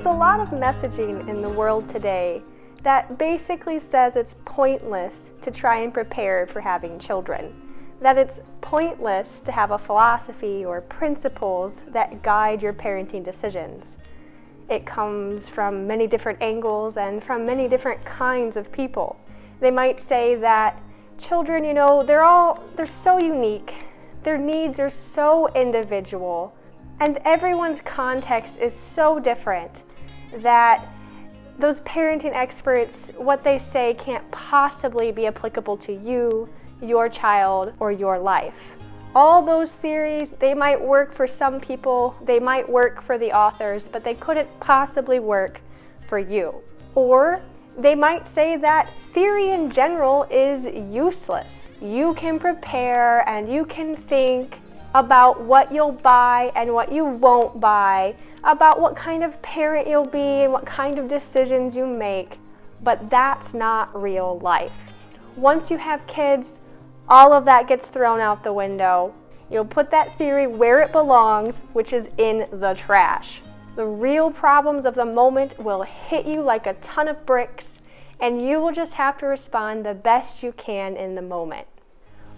There's a lot of messaging in the world today that basically says it's pointless to try and prepare for having children, that it's pointless to have a philosophy or principles that guide your parenting decisions. It comes from many different angles and from many different kinds of people. They might say that children, they're so unique. Their needs are so individual, and everyone's context is so different that those parenting experts, what they say can't possibly be applicable to you, your child, or your life. All those theories, they might work for some people, they might work for the authors, but they couldn't possibly work for you. Or they might say that theory in general is useless. You can prepare and you can think about what you'll buy and what you won't buy, about what kind of parent you'll be and what kind of decisions you make, but that's not real life. Once you have kids, all of that gets thrown out the window. You'll put that theory where it belongs, which is in the trash. The real problems of the moment will hit you like a ton of bricks, and you will just have to respond the best you can in the moment.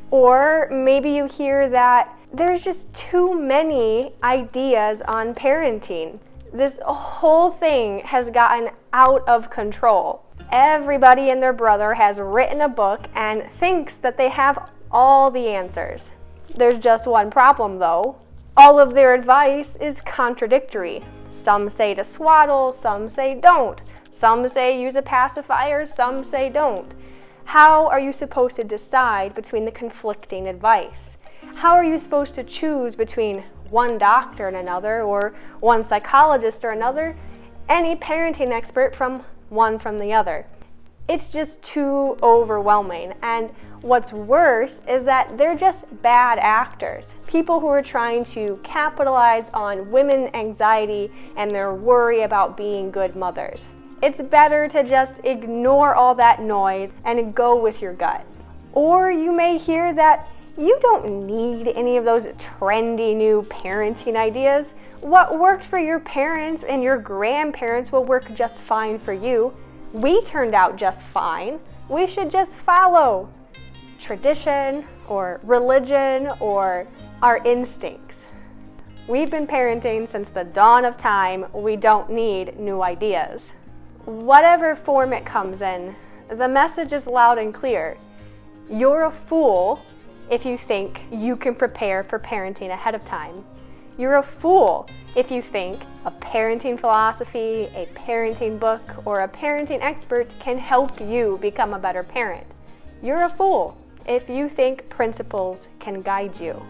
Or maybe you hear that there's just too many ideas on parenting. This whole thing has gotten out of control. Everybody and their brother has written a book and thinks that they have all the answers. There's just one problem though. All of their advice is contradictory. Some say to swaddle, some say don't. Some say use a pacifier, some say don't. How are you supposed to decide between the conflicting advice? How are you supposed to choose between one doctor and another, or one psychologist or another, any parenting expert from one from the other? It's just too overwhelming. And what's worse is that they're just bad actors. People who are trying to capitalize on women anxiety and their worry about being good mothers. It's better to just ignore all that noise and go with your gut. Or you may hear that you don't need any of those trendy new parenting ideas. What worked for your parents and your grandparents will work just fine for you. We turned out just fine. We should just follow tradition or religion or our instincts. We've been parenting since the dawn of time. We don't need new ideas. Whatever form it comes in, the message is loud and clear. You're a fool if you think you can prepare for parenting ahead of time. You're a fool if you think a parenting philosophy, a parenting book, or a parenting expert can help you become a better parent. You're a fool if you think principles can guide you.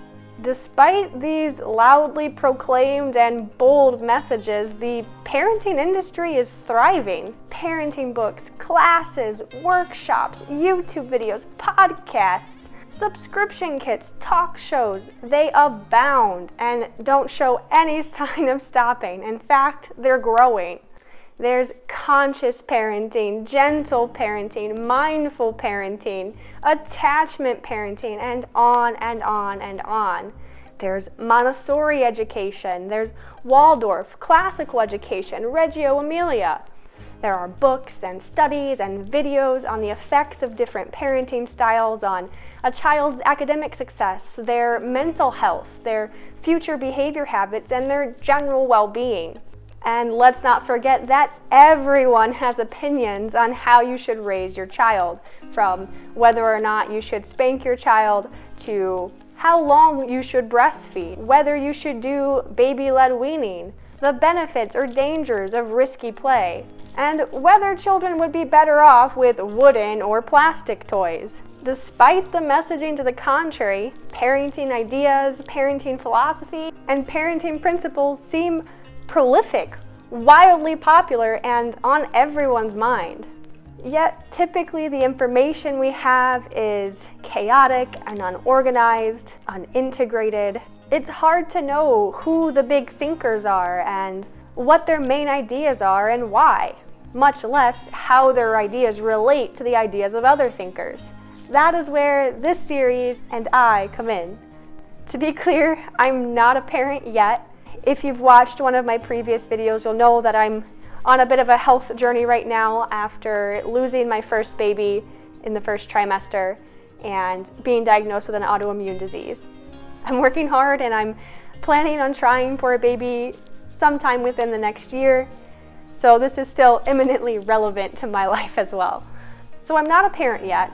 Despite these loudly proclaimed and bold messages, the parenting industry is thriving. Parenting books, classes, workshops, YouTube videos, podcasts, subscription kits, talk shows, they abound and don't show any sign of stopping. In fact, they're growing. There's conscious parenting, gentle parenting, mindful parenting, attachment parenting, and on and on and on. There's Montessori education, there's Waldorf, classical education, Reggio Emilia. There are books and studies and videos on the effects of different parenting styles on a child's academic success, their mental health, their future behavior habits, and their general well-being. And let's not forget that everyone has opinions on how you should raise your child, from whether or not you should spank your child to how long you should breastfeed, whether you should do baby-led weaning, the benefits or dangers of risky play, and whether children would be better off with wooden or plastic toys. Despite the messaging to the contrary, parenting ideas, parenting philosophy, and parenting principles seem prolific, wildly popular, and on everyone's mind. Yet, typically the information we have is chaotic and unorganized, unintegrated. It's hard to know who the big thinkers are and what their main ideas are and why, much less how their ideas relate to the ideas of other thinkers. That is where this series and I come in. To be clear, I'm not a parent yet. If you've watched one of my previous videos, you'll know that I'm on a bit of a health journey right now after losing my first baby in the first trimester and being diagnosed with an autoimmune disease. I'm working hard and I'm planning on trying for a baby sometime within the next year, so this is still imminently relevant to my life as well. So I'm not a parent yet,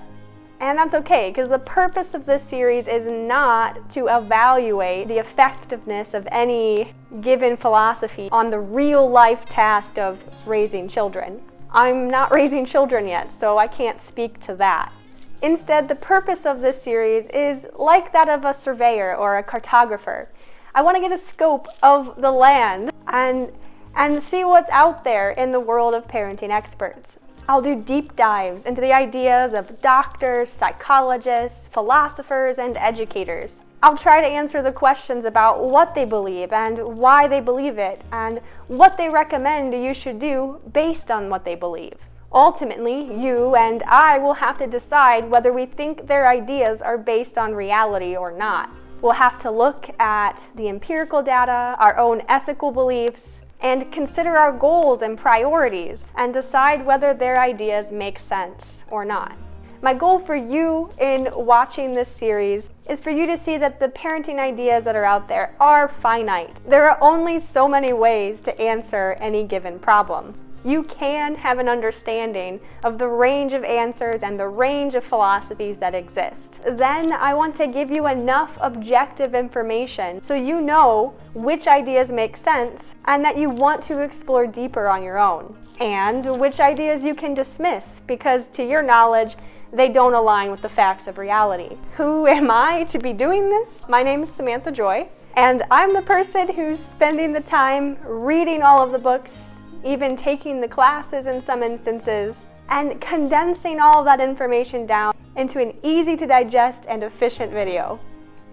and that's okay, because the purpose of this series is not to evaluate the effectiveness of any given philosophy on the real life task of raising children. I'm not raising children yet, so I can't speak to that. Instead, the purpose of this series is like that of a surveyor or a cartographer. I want to get a scope of the land and see what's out there in the world of parenting experts. I'll do deep dives into the ideas of doctors, psychologists, philosophers, and educators. I'll try to answer the questions about what they believe and why they believe it, and what they recommend you should do based on what they believe. Ultimately, you and I will have to decide whether we think their ideas are based on reality or not. We'll have to look at the empirical data, our own ethical beliefs, and consider our goals and priorities, and decide whether their ideas make sense or not. My goal for you in watching this series is for you to see that the parenting ideas that are out there are finite. There are only so many ways to answer any given problem. You can have an understanding of the range of answers and the range of philosophies that exist. Then I want to give you enough objective information so you know which ideas make sense and that you want to explore deeper on your own, and which ideas you can dismiss because, to your knowledge, they don't align with the facts of reality. Who am I to be doing this? My name is Samantha Joy, and I'm the person who's spending the time reading all of the books, even taking the classes in some instances, and condensing all of that information down into an easy to digest and efficient video.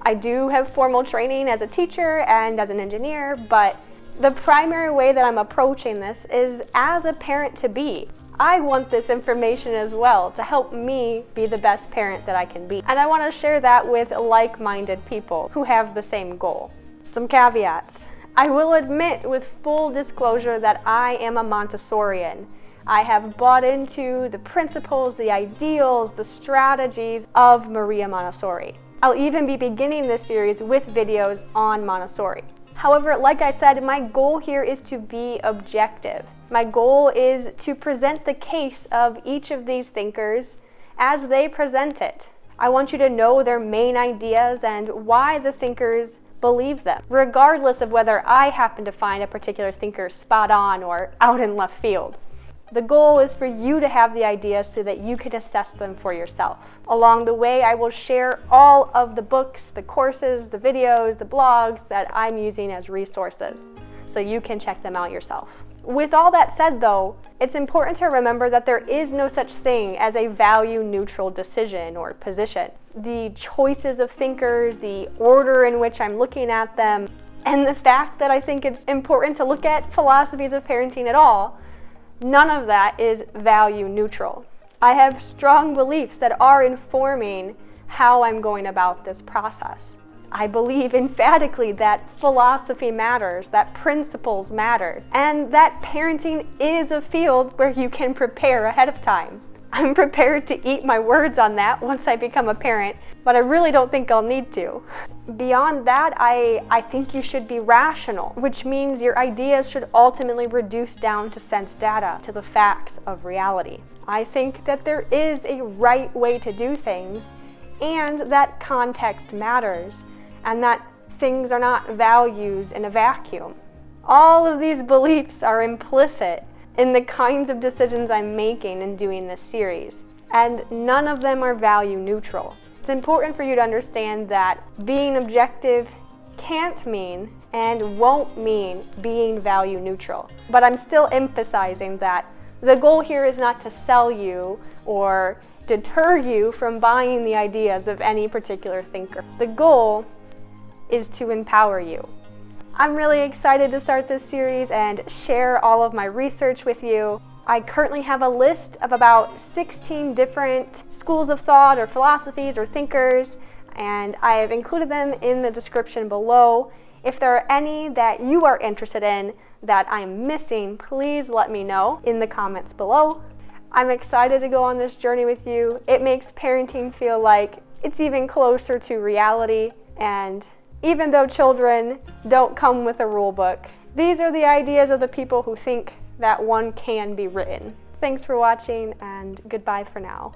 I do have formal training as a teacher and as an engineer, but the primary way that I'm approaching this is as a parent-to-be. I want this information as well to help me be the best parent that I can be. And I want to share that with like-minded people who have the same goal. Some caveats. I will admit with full disclosure that I am a Montessorian. I have bought into the principles, the ideals, the strategies of Maria Montessori. I'll even be beginning this series with videos on Montessori. However, like I said, my goal here is to be objective. My goal is to present the case of each of these thinkers as they present it. I want you to know their main ideas and why the thinkers believe them, regardless of whether I happen to find a particular thinker spot on or out in left field. The goal is for you to have the ideas so that you can assess them for yourself. Along the way, I will share all of the books, the courses, the videos, the blogs that I'm using as resources, so you can check them out yourself. With all that said though, it's important to remember that there is no such thing as a value-neutral decision or position. The choices of thinkers, the order in which I'm looking at them, and the fact that I think it's important to look at philosophies of parenting at all, none of that is value-neutral. I have strong beliefs that are informing how I'm going about this process. I believe emphatically that philosophy matters, that principles matter, and that parenting is a field where you can prepare ahead of time. I'm prepared to eat my words on that once I become a parent, but I really don't think I'll need to. Beyond that, I think you should be rational, which means your ideas should ultimately reduce down to sense data, to the facts of reality. I think that there is a right way to do things, and that context matters, and that things are not values in a vacuum. All of these beliefs are implicit in the kinds of decisions I'm making in doing this series, and none of them are value neutral. It's important for you to understand that being objective can't mean and won't mean being value neutral. But I'm still emphasizing that the goal here is not to sell you or deter you from buying the ideas of any particular thinker. The goal is to empower you. I'm really excited to start this series and share all of my research with you. I currently have a list of about 16 different schools of thought or philosophies or thinkers, and I have included them in the description below. If there are any that you are interested in that I'm missing, please let me know in the comments below. I'm excited to go on this journey with you. It makes parenting feel like it's even closer to reality, and even though children don't come with a rule book, these are the ideas of the people who think that one can be written. Thanks for watching, and goodbye for now.